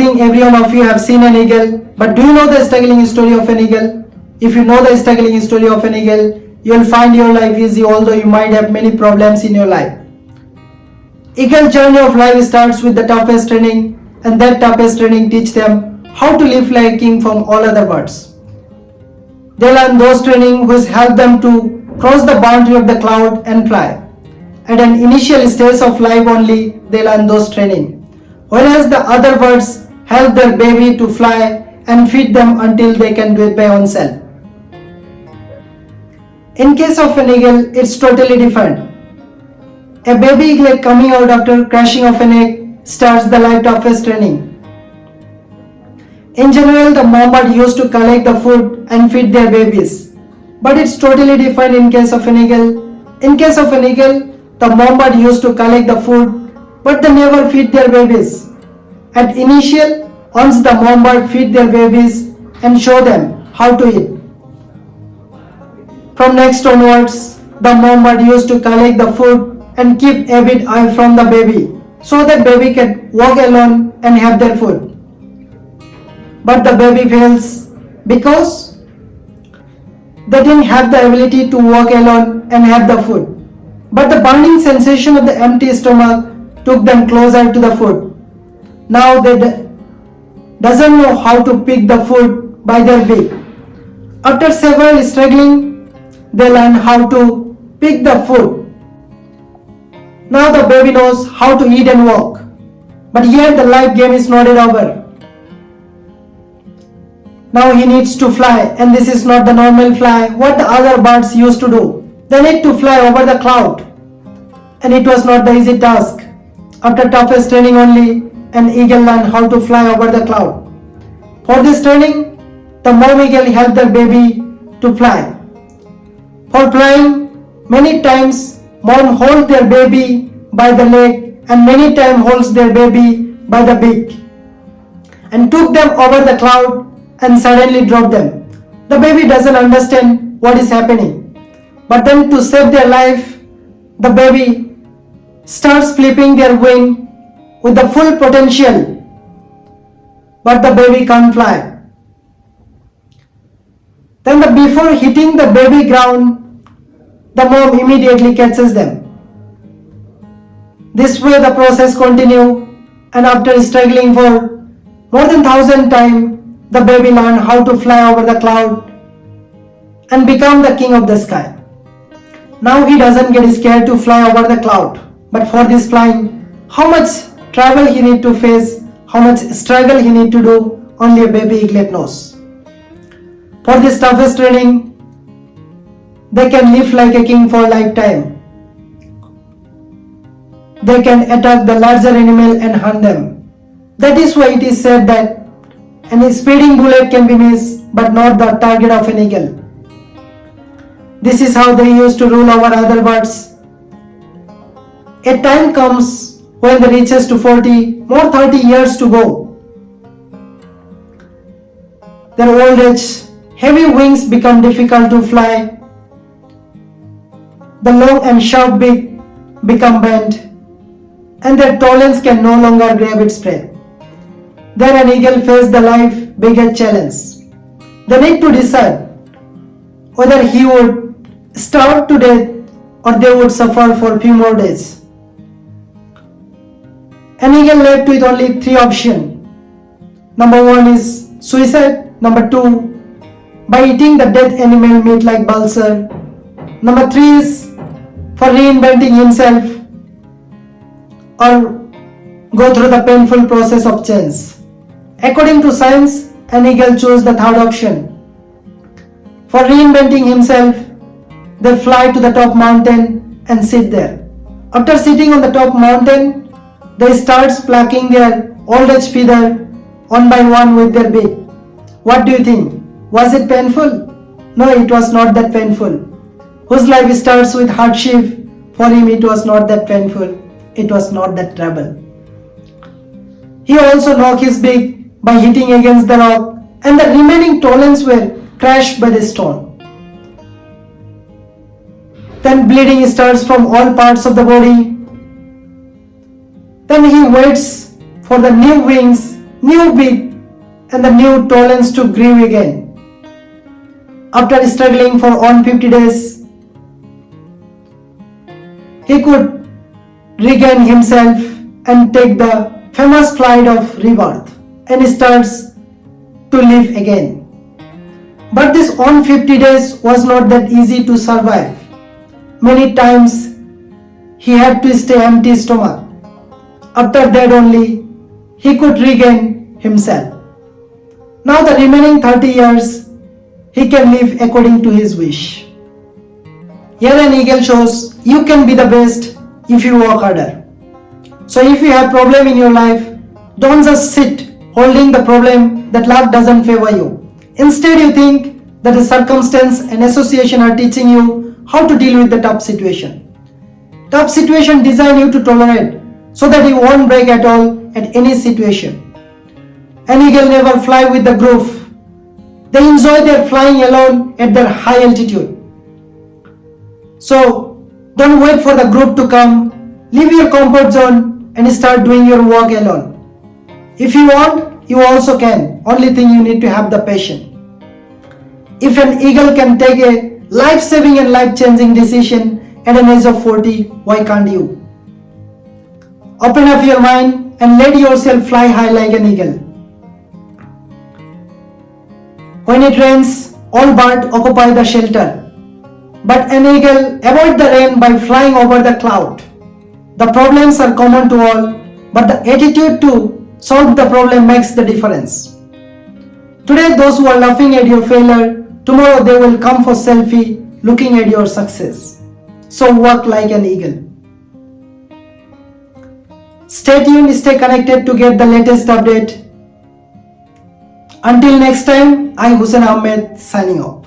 think every one of you have seen an eagle, but do you know the struggling story of an eagle? If you know the struggling story of an eagle, you will find your life easy, although you might have many problems in your life. Eagle's journey of life starts with the toughest training, and that toughest training teach them how to live like a king from all other birds. They learn those training which help them to cross the boundary of the cloud and fly. At an initial stage of life only, they learn those training, whereas the other birds help their baby to fly and feed them until they can do it by oneself. In case of an eagle, it's totally different. A baby eagle coming out after crashing of an egg starts the life toughest training. In general, the mom bird used to collect the food and feed their babies. But it's totally different in case of an eagle. In case of an eagle, the mom bird used to collect the food, but they never feed their babies. At initial, once the mom bird feed their babies and show them how to eat. From next onwards, the mom bird used to collect the food and keep a bit eye from the baby, so that baby can walk alone and have their food. But the baby fails because they didn't have the ability to walk alone and have the food. But the burning sensation of the empty stomach took them closer to the food. Now they doesn't know how to pick the food by their beak. After several struggling, they learn how to pick the food. Now the baby knows how to eat and walk. But yet the life game is not over. Now he needs to fly, and this is not the normal fly what the other birds used to do. They need to fly over the cloud, and it was not the easy task. After toughest training only, an eagle learned how to fly over the cloud. For this training, the mom eagle helped the baby to fly. For flying, many times mom holds their baby by the leg and many times holds their baby by the beak and took them over the cloud and suddenly dropped them. The baby doesn't understand what is happening. But then to save their life, the baby starts flipping their wing with the full potential. But the baby can't fly. Then before hitting the baby ground, the mom immediately catches them. This way the process continues, and after struggling for more than 1,000 times, the baby learned how to fly over the cloud and become the king of the sky. Now he doesn't get scared to fly over the cloud. But for this flying, how much travel he need to face, how much struggle he need to do, only a baby eaglet knows. For this toughest training, they can live like a king for a lifetime. They can attack the larger animal and hunt them. That is why it is said that a speeding bullet can be missed, but not the target of an eagle. This is how they used to rule over other birds. A time comes when they reaches to 40, more 30 years to go. Their old age, heavy wings become difficult to fly. The long and sharp beak become bent, and their talons can no longer grab its prey. Then an eagle faces the life biggest challenge. They need to decide whether he would starve to death or they would suffer for a few more days. An eagle left with only 3 options. Number 1 is suicide. Number 2, by eating the dead animal meat like vulture. Number 3 is for reinventing himself or go through the painful process of change. According to science, an eagle chose the third option. For reinventing himself, they fly to the top mountain and sit there. After sitting on the top mountain, they start plucking their old age feather one by one with their beak. What do you think? Was it painful? No, it was not that painful. Whose life starts with hardship, for him it was not that painful. It was not that trouble. He also knocked his beak by hitting against the rock, and the remaining talons were crushed by the stone. Then bleeding starts from all parts of the body. Then he waits for the new wings new beat and the new tolerance to grieve again. After struggling for 150 days, he could regain himself and take the famous flight of rebirth and starts to live again. But this 150 days was not that easy to survive. Many times he had to stay empty stomach. After that only he could regain himself. Now the remaining 30 years he can live according to his wish. Here an eagle shows you can be the best if you work harder. So if you have problem in your life, don't just sit holding the problem that luck doesn't favor you. Instead you think that the circumstance and association are teaching you how to deal with the tough situation. Tough situation design you to tolerate so that you won't break at all at any situation. An eagle never fly with the group. They enjoy their flying alone at their high altitude. So don't wait for the group to come. Leave your comfort zone and start doing your work alone. If you want, you also can. Only thing you need to have the patience. If an eagle can take a life-saving and life-changing decision at an age of 40, why can't you? Open up your mind and let yourself fly high like an eagle. When it rains, all birds occupy the shelter. But an eagle avoids the rain by flying over the cloud. The problems are common to all, but the attitude to solve the problem makes the difference. Today those who are laughing at your failure, tomorrow they will come for selfie looking at your success. So work like an eagle. Stay tuned, stay connected to get the latest update. Until next time, I Hussain Ahmed signing off.